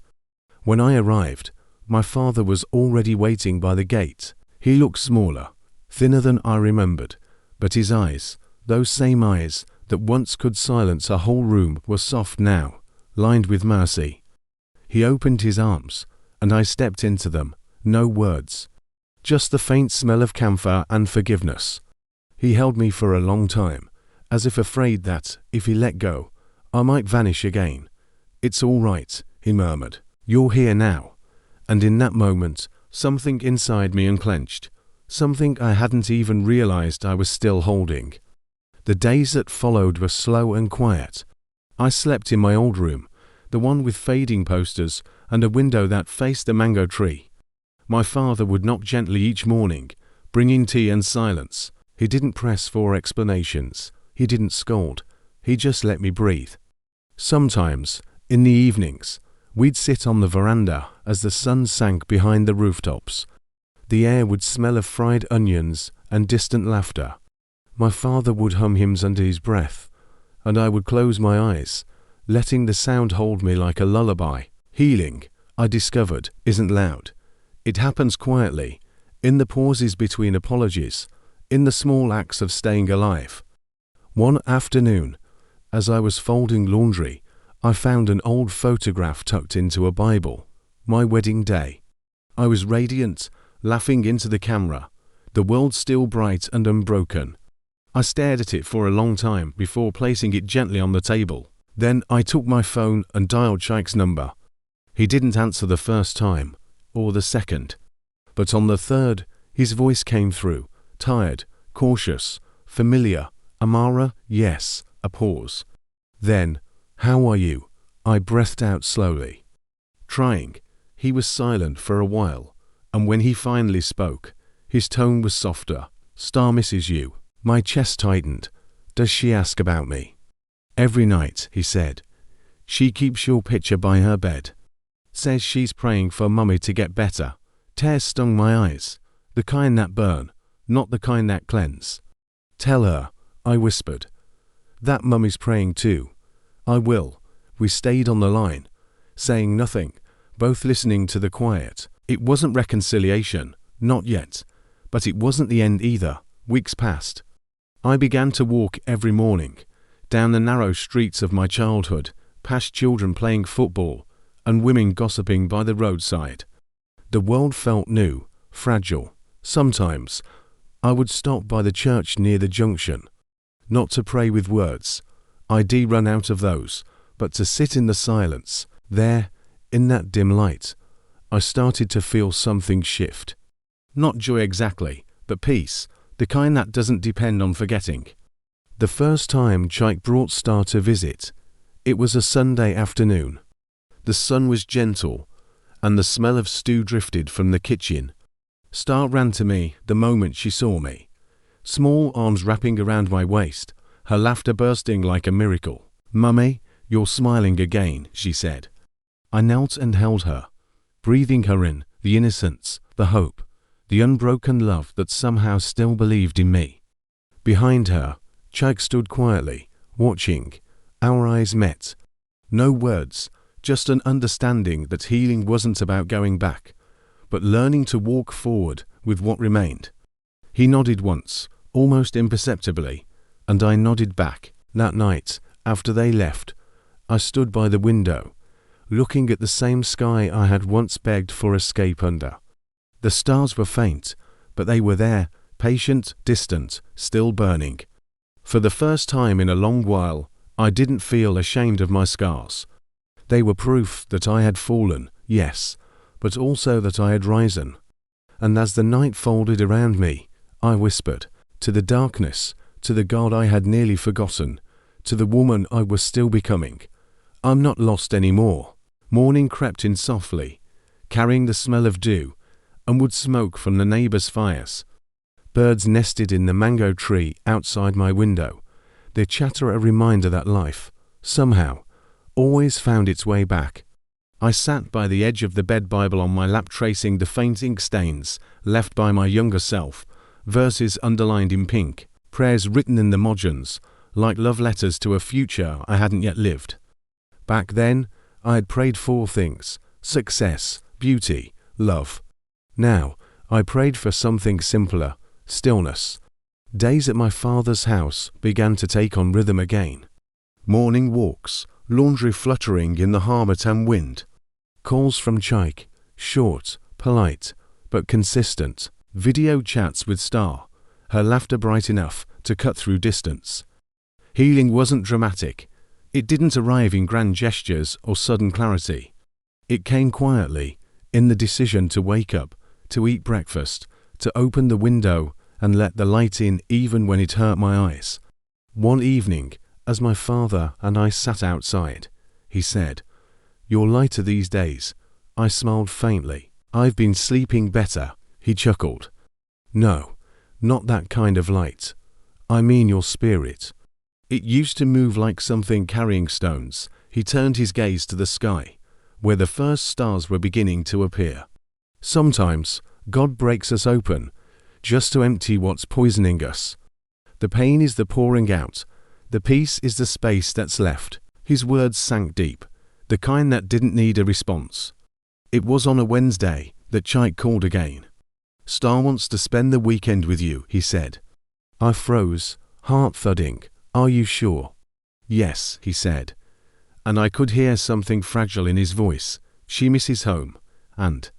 When I arrived, my father was already waiting by the gate. He looked smaller, thinner than I remembered, but his eyes, those same eyes that once could silence a whole room, were soft now, lined with mercy. He opened his arms, and I stepped into them. No words, just the faint smell of camphor and forgiveness. He held me for a long time, as if afraid that, if he let go, I might vanish again. "It's all right," he murmured. "You're here now." And in that moment, something inside me unclenched, something I hadn't even realized I was still holding. The days that followed were slow and quiet. I slept in my old room, the one with fading posters and a window that faced a mango tree. My father would knock gently each morning, bringing tea and silence. He didn't press for explanations. He didn't scold. He just let me breathe. Sometimes, in the evenings, we'd sit on the veranda as the sun sank behind the rooftops. The air would smell of fried onions and distant laughter. My father would hum hymns under his breath, and I would close my eyes, letting the sound hold me like a lullaby. Healing, I discovered, isn't loud. It happens quietly, in the pauses between apologies, in the small acts of staying alive. One afternoon, as I was folding laundry, I found an old photograph tucked into a Bible. My wedding day. I was radiant, laughing into the camera, the world still bright and unbroken. I stared at it for a long time before placing it gently on the table. Then I took my phone and dialed Shaik's number. He didn't answer the first time, or the second. But on the third, his voice came through, tired, cautious, familiar. "Amara, yes." A pause. Then, "How are you?" I breathed out slowly. Trying. He was silent for a while, and when he finally spoke, his tone was softer. "Star misses you." My chest tightened. "Does she ask about me?" "Every night," he said. "She keeps your picture by her bed. Says she's praying for Mummy to get better." Tears stung my eyes. The kind that burn, not the kind that cleanse. "Tell her," I whispered, "that Mummy's praying too." "I will." We stayed on the line, saying nothing, both listening to the quiet. It wasn't reconciliation, not yet, but it wasn't the end either. Weeks passed. I began to walk every morning, down the narrow streets of my childhood, past children playing football, and women gossiping by the roadside. The world felt new, fragile. Sometimes, I would stop by the church near the junction, not to pray with words. I'd run out of those, but to sit in the silence, there, in that dim light. I started to feel something shift. Not joy exactly, but peace, the kind that doesn't depend on forgetting. The first time Shaik brought Star to visit, it was a Sunday afternoon. The sun was gentle, and the smell of stew drifted from the kitchen. Star ran to me the moment she saw me, small arms wrapping around my waist, her laughter bursting like a miracle. "Mummy, you're smiling again," she said. I knelt and held her, breathing her in, the innocence, the hope, the unbroken love that somehow still believed in me. Behind her, Shaik stood quietly, watching. Our eyes met. No words, just an understanding that healing wasn't about going back, but learning to walk forward with what remained. He nodded once, almost imperceptibly, and I nodded back. That night, after they left, I stood by the window, looking at the same sky I had once begged for escape under. The stars were faint, but they were there, patient, distant, still burning. For the first time in a long while, I didn't feel ashamed of my scars. They were proof that I had fallen, yes, but also that I had risen. And as the night folded around me, I whispered, to the darkness, to the God I had nearly forgotten, to the woman I was still becoming, "I'm not lost anymore." Morning crept in softly, carrying the smell of dew, and would smoke from the neighbors' fires. Birds nested in the mango tree outside my window, their chatter a reminder that life, somehow, always found its way back. I sat by the edge of the bed Bible on my lap, tracing the faint ink stains left by my younger self, verses underlined in pink, prayers written in the margins, like love letters to a future I hadn't yet lived. Back then, I had prayed 4 things: success, beauty, love. Now, I prayed for something simpler: stillness. Days at my father's house began to take on rhythm again. Morning walks, laundry fluttering in the harmattan wind. Calls from Chike, short, polite, but consistent. Video chats with Star, her laughter bright enough to cut through distance. Healing wasn't dramatic. It didn't arrive in grand gestures or sudden clarity. It came quietly, in the decision to wake up, to eat breakfast, to open the window and let the light in even when it hurt my eyes. One evening, as my father and I sat outside, he said, "You're lighter these days." I smiled faintly. "I've been sleeping better," he chuckled. "No, not that kind of light. I mean your spirit. It used to move like something carrying stones." He turned his gaze to the sky, where the first stars were beginning to appear. Sometimes, God breaks us open, just to empty what's poisoning us. The pain is the pouring out. The peace is the space that's left. His words sank deep, the kind that didn't need a response. It was on a Wednesday that Chike called again. "Star wants to spend the weekend with you," he said. I froze, heart thudding. "Are you sure?" "Yes," he said. And I could hear something fragile in his voice. "She misses home. And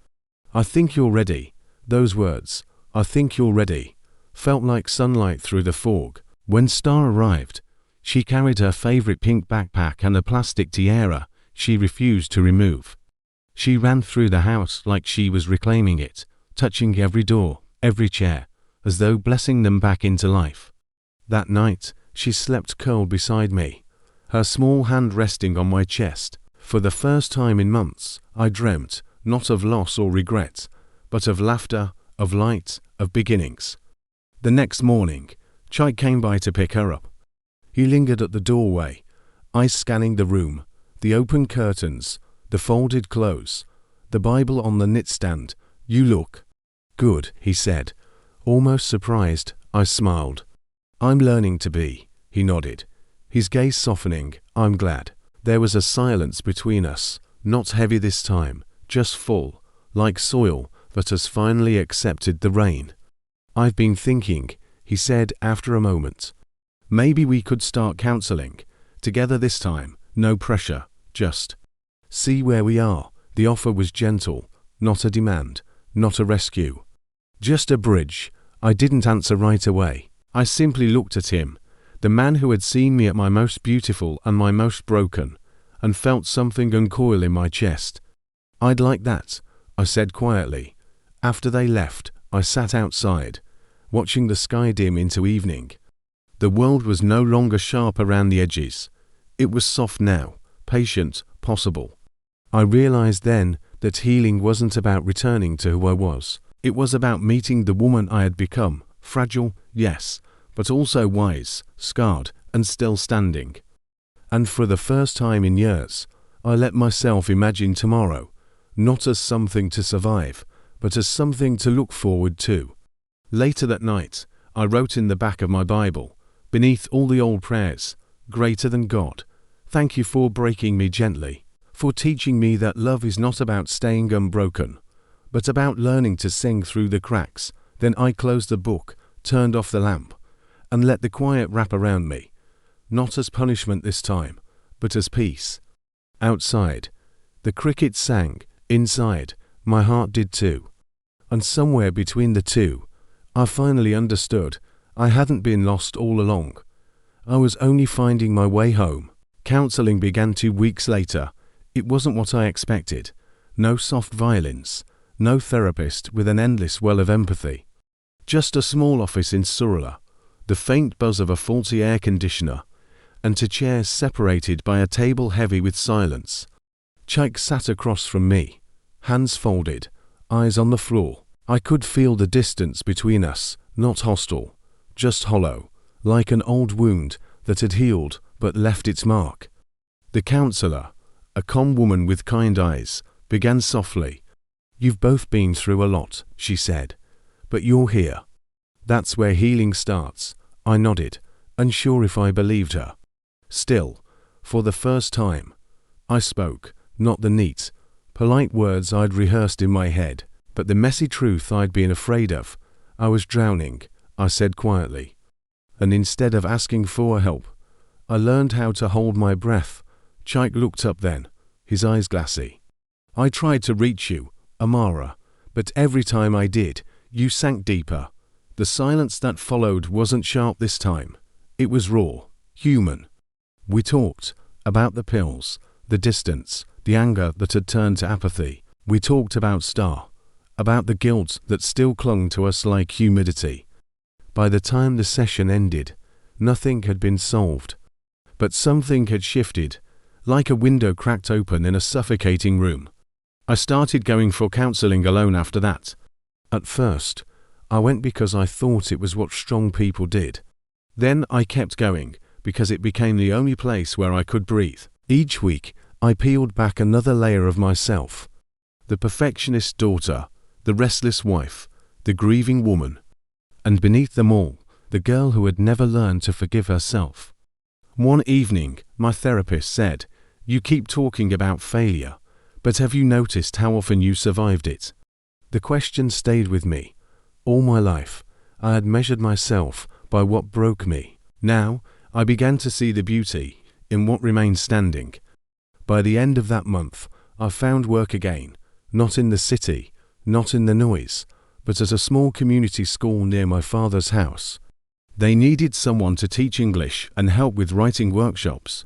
I think you're ready." Those words, "I think you're ready," felt like sunlight through the fog. When Star arrived, she carried her favorite pink backpack and a plastic tiara she refused to remove. She ran through the house like she was reclaiming it, touching every door, every chair, as though blessing them back into life. That night, she slept curled beside me, her small hand resting on my chest. For the first time in months, I dreamt, not of loss or regret, but of laughter, of light, of beginnings. The next morning, Chike came by to pick her up. He lingered at the doorway, eyes scanning the room, the open curtains, the folded clothes, the Bible on the knitstand. "You look good," he said. Almost surprised, I smiled. "I'm learning to be," he nodded, his gaze softening. "I'm glad." There was a silence between us, not heavy this time, just full, like soil that has finally accepted the rain. "I've been thinking," he said after a moment. "Maybe we could start counseling, together this time, no pressure, just see where we are." The offer was gentle, not a demand, not a rescue. Just a bridge. I didn't answer right away. I simply looked at him, the man who had seen me at my most beautiful and my most broken, and felt something uncoil in my chest. "I'd like that," I said quietly. After they left, I sat outside, watching the sky dim into evening. The world was no longer sharp around the edges. It was soft now, patient, possible. I realized then that healing wasn't about returning to who I was. It was about meeting the woman I had become, fragile, yes, but also wise, scarred, and still standing. And for the first time in years, I let myself imagine tomorrow, not as something to survive, but as something to look forward to. Later that night, I wrote in the back of my Bible, beneath all the old prayers, "Greater than God, thank you for breaking me gently, for teaching me that love is not about staying unbroken, but about learning to sing through the cracks." Then I closed the book, turned off the lamp, and let the quiet wrap around me, not as punishment this time, but as peace. Outside, the crickets sang. Inside, my heart did too. And somewhere between the two, I finally understood I hadn't been lost all along. I was only finding my way home. Counseling began 2 weeks later. It wasn't what I expected. No soft violins, no therapist with an endless well of empathy. Just a small office in Surrey, the faint buzz of a faulty air conditioner, and 2 chairs separated by a table heavy with silence. Chike sat across from me, hands folded, eyes on the floor. I could feel the distance between us, not hostile, just hollow, like an old wound that had healed but left its mark. The counselor, a calm woman with kind eyes, began softly. "You've both been through a lot," she said, "but you're here. That's where healing starts." I nodded, unsure if I believed her. Still, for the first time, I spoke, not the neat, polite words I'd rehearsed in my head, but the messy truth I'd been afraid of. I was drowning, I said quietly. And instead of asking for help, I learned how to hold my breath. Chike looked up then, his eyes glassy. I tried to reach you, Amara, but every time I did, you sank deeper. The silence that followed wasn't sharp this time. It was raw, human. We talked about the pills, the distance, the anger that had turned to apathy. We talked about Star, about the guilt that still clung to us like humidity. By the time the session ended, nothing had been solved. But something had shifted, like a window cracked open in a suffocating room. I started going for counseling alone after that. At first, I went because I thought it was what strong people did. Then I kept going, because it became the only place where I could breathe. Each week, I peeled back another layer of myself. The perfectionist daughter, the restless wife, the grieving woman. And beneath them all, the girl who had never learned to forgive herself. One evening, my therapist said, "You keep talking about failure, but have you noticed how often you survived it?" The question stayed with me. All my life, I had measured myself by what broke me. Now, I began to see the beauty in what remained standing. By the end of that month, I found work again, not in the city, not in the noise, but at a small community school near my father's house. They needed someone to teach English and help with writing workshops.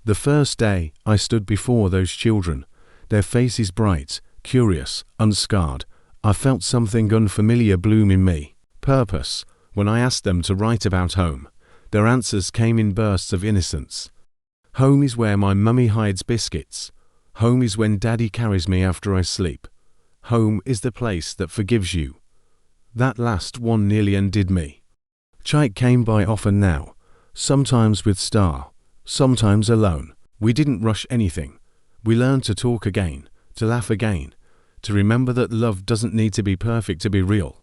The first day, I stood before those children, their faces bright, curious, unscarred. I felt something unfamiliar bloom in me. Purpose. When I asked them to write about home, their answers came in bursts of innocence. Home is where my mummy hides biscuits. Home is when daddy carries me after I sleep. Home is the place that forgives you. That last one nearly undid me. Chike came by often now, sometimes with Star, sometimes alone. We didn't rush anything. We learned to talk again, to laugh again, to remember that love doesn't need to be perfect to be real.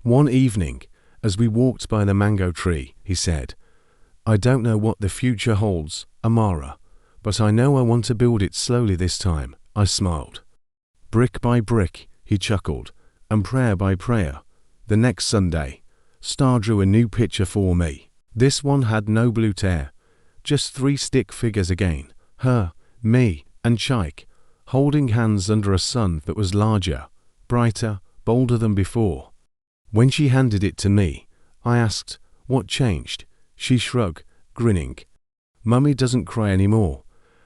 One evening, as we walked by the mango tree, he said, "I don't know what the future holds, Amara, but I know I want to build it slowly this time." I smiled. Brick by brick, he chuckled, and prayer by prayer. The next Sunday, Star drew a new picture for me. This one had no blue tear, just 3 stick figures again, her, me, and Chike, holding hands under a sun that was larger, brighter, bolder than before. When she handed it to me, I asked, "What changed?" She shrugged, grinning. "Mummy doesn't cry anymore."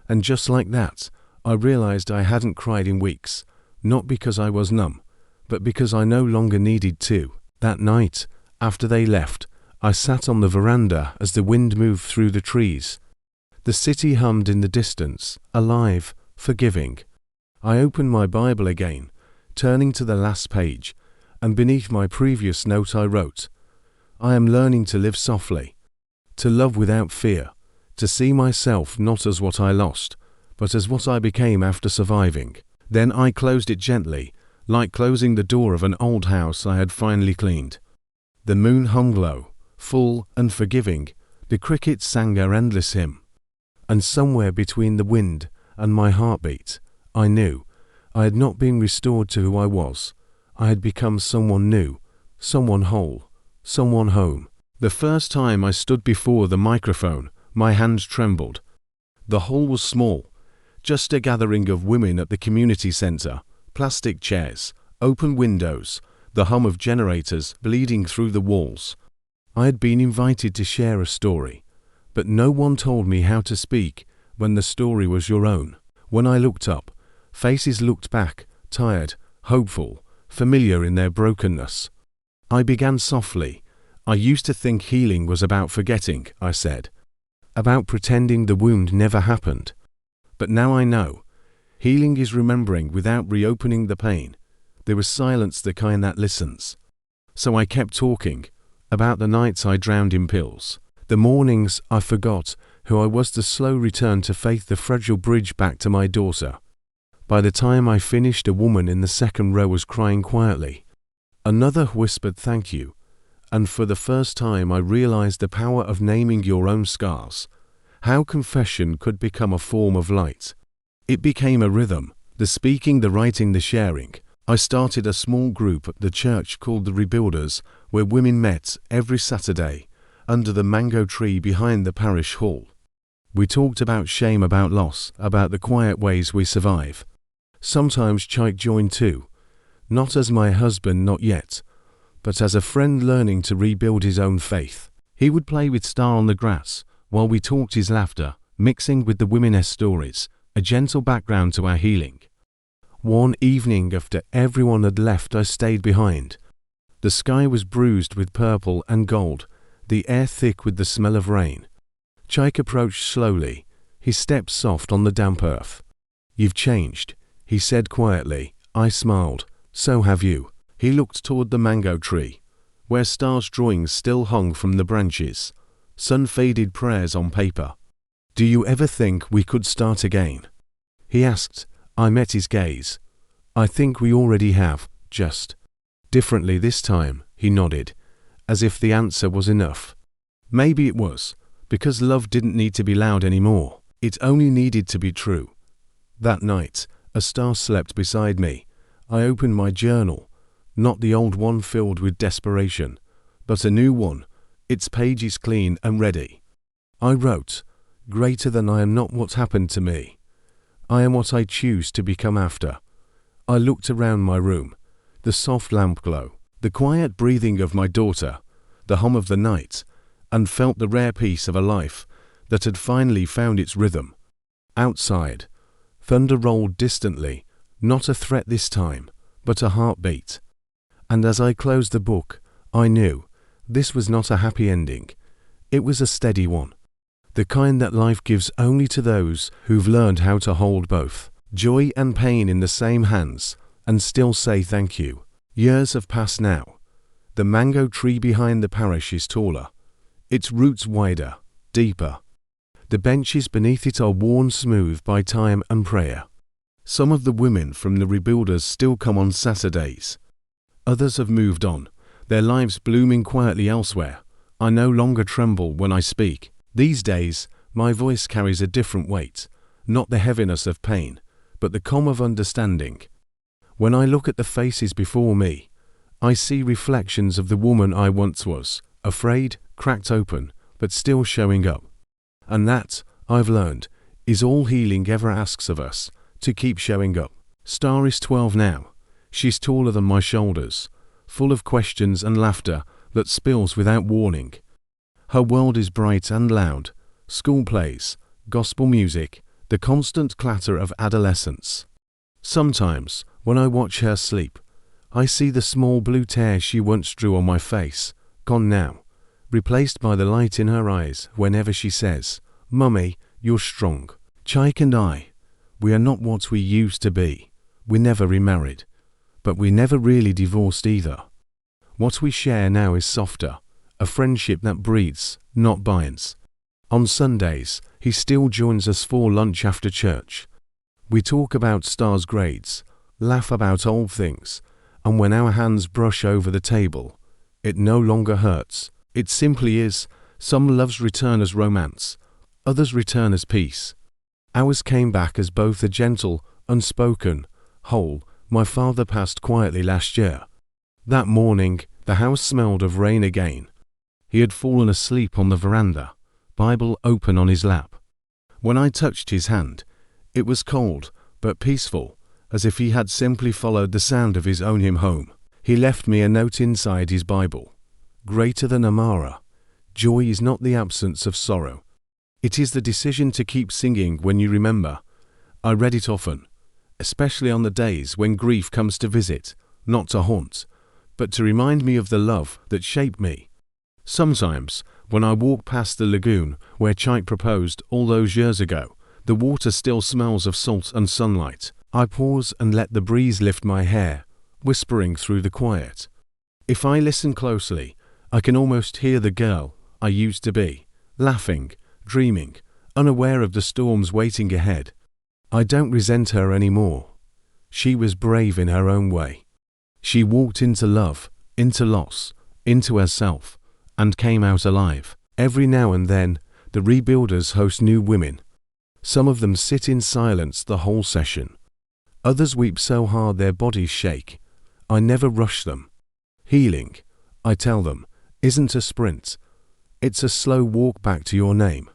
And just like that, I realized I hadn't cried in weeks, not because I was numb, but because I no longer needed to. That night, after they left, I sat on the veranda as the wind moved through the trees. The city hummed in the distance, alive, forgiving. I opened my Bible again, turning to the last page, and beneath my previous note I wrote, "I am learning to live softly, to love without fear, to see myself not as what I lost, but as what I became after surviving." Then I closed it gently, like closing the door of an old house I had finally cleaned. The moon hung low, full and forgiving. The crickets sang their endless hymn. And somewhere between the wind and my heartbeat, I knew I had not been restored to who I was. I had become someone new, someone whole, someone home. The first time I stood before the microphone, my hands trembled. The hall was small, just a gathering of women at the community center, plastic chairs, open windows, the hum of generators bleeding through the walls. I had been invited to share a story, but no one told me how to speak when the story was your own. When I looked up, faces looked back, tired, hopeful, familiar in their brokenness. I began softly. "I used to think healing was about forgetting," I said, "about pretending the wound never happened. But now I know. Healing is remembering without reopening the pain." There was silence, the kind that listens. So I kept talking, about the nights I drowned in pills, the mornings I forgot who I was, the slow return to faith, the fragile bridge back to my daughter. By the time I finished, a woman in the second row was crying quietly. Another whispered thank you, and for the first time I realized the power of naming your own scars, how confession could become a form of light. It became a rhythm, the speaking, the writing, the sharing. I started a small group at the church called the Rebuilders, where women met every Saturday under the mango tree behind the parish hall. We talked about shame, about loss, about the quiet ways we survive. Sometimes Chaik joined too, not as my husband, not yet, but as a friend learning to rebuild his own faith. He would play with Star on the grass while we talked, his laughter mixing with the women's stories, a gentle background to our healing. One evening after everyone had left, I stayed behind. The sky was bruised with purple and gold, the air thick with the smell of rain. Chaik approached slowly, his steps soft on the damp earth. "You've changed," he said quietly. I smiled. "So have you." He looked toward the mango tree, where Star's drawings still hung from the branches, sun-faded prayers on paper. "Do you ever think we could start again?" he asked. I met his gaze. "I think we already have, just differently this time," he nodded, as if the answer was enough. Maybe it was, because love didn't need to be loud anymore. It only needed to be true. That night, a Star slept beside me. I opened my journal, not the old one filled with desperation, but a new one, its pages clean and ready. I wrote, "Greater than I am not what happened to me. I am what I choose to become after." I looked around my room, the soft lamp glow, the quiet breathing of my daughter, the hum of the night, and felt the rare peace of a life that had finally found its rhythm. Outside, thunder rolled distantly, not a threat this time, but a heartbeat. And as I closed the book, I knew this was not a happy ending. It was a steady one, the kind that life gives only to those who've learned how to hold both joy and pain in the same hands and still say thank you. Years have passed now. The mango tree behind the parish is taller, its roots wider, deeper. The benches beneath it are worn smooth by time and prayer. Some of the women from the Rebuilders still come on Saturdays. Others have moved on, their lives blooming quietly elsewhere. I no longer tremble when I speak. These days, my voice carries a different weight, not the heaviness of pain, but the calm of understanding. When I look at the faces before me, I see reflections of the woman I once was, afraid, cracked open, but still showing up. And that, I've learned, is all healing ever asks of us, to keep showing up. Star is 12 now. She's taller than my shoulders, full of questions and laughter that spills without warning. Her world is bright and loud, school plays, gospel music, the constant clatter of adolescence. Sometimes, when I watch her sleep, I see the small blue tear she once drew on my face, gone now, replaced by the light in her eyes whenever she says, "Mummy, you're strong." Chaik and I, we are not what we used to be. We never remarried, but we never really divorced either. What we share now is softer, a friendship that breathes, not binds. On Sundays, he still joins us for lunch after church. We talk about Star's grades, laugh about old things, and when our hands brush over the table, it no longer hurts. It simply is. Some loves return as romance, others return as peace. Ours came back as both a gentle, unspoken, whole. My father passed quietly last year. That morning, the house smelled of rain again. He had fallen asleep on the veranda, Bible open on his lap. When I touched his hand, it was cold, but peaceful, as if he had simply followed the sound of his own hymn home. He left me a note inside his Bible. Greater than Amara. Joy is not the absence of sorrow. It is the decision to keep singing when you remember. I read it often, especially on the days when grief comes to visit, not to haunt, but to remind me of the love that shaped me. Sometimes, when I walk past the lagoon where Chaik proposed all those years ago, the water still smells of salt and sunlight. I pause and let the breeze lift my hair, whispering through the quiet. If I listen closely, I can almost hear the girl I used to be, laughing, dreaming, unaware of the storms waiting ahead. I don't resent her anymore. She was brave in her own way. She walked into love, into loss, into herself, and came out alive. Every now and then, the Rebuilders host new women. Some of them sit in silence the whole session. Others weep so hard their bodies shake. I never rush them. Healing, I tell them, isn't a sprint. It's a slow walk back to your name.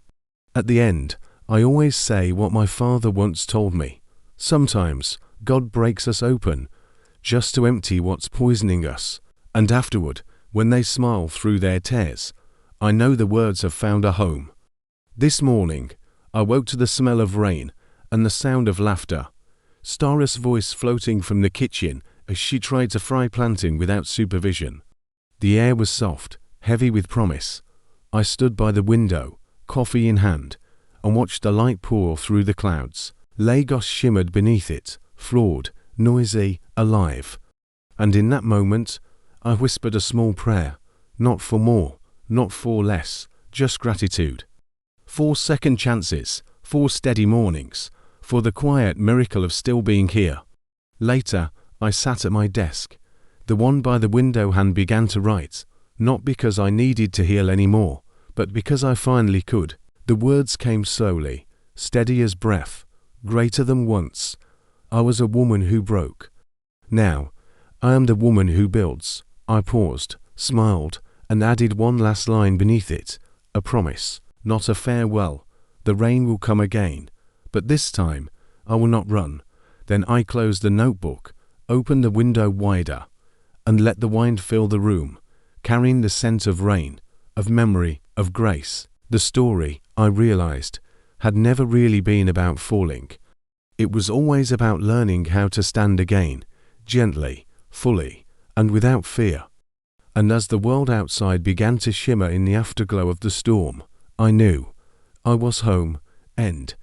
At the end, I always say what my father once told me. Sometimes, God breaks us open, just to empty what's poisoning us, and afterward, when they smile through their tears, I know the words have found a home. This morning, I woke to the smell of rain and the sound of laughter. Stara's voice floating from the kitchen as she tried to fry plantain without supervision. The air was soft, heavy with promise. I stood by the window, coffee in hand, and watched the light pour through the clouds. Lagos shimmered beneath it, flawed, noisy, alive. And in that moment, I whispered a small prayer, not for more, not for less, just gratitude. 4 second chances, 4 steady mornings, for the quiet miracle of still being here. Later, I sat at my desk, the one by the window, and began to write, not because I needed to heal anymore, but because I finally could. The words came slowly, steady as breath, greater than once. I was a woman who broke. Now, I am the woman who builds. I paused, smiled, and added one last line beneath it, a promise, not a farewell. The rain will come again, but this time I will not run. Then I closed the notebook, opened the window wider, and let the wind fill the room, carrying the scent of rain, of memory, of grace. The story, I realized, had never really been about falling. It was always about learning how to stand again, gently, fully, and without fear. And as the world outside began to shimmer in the afterglow of the storm, I knew I was home. End.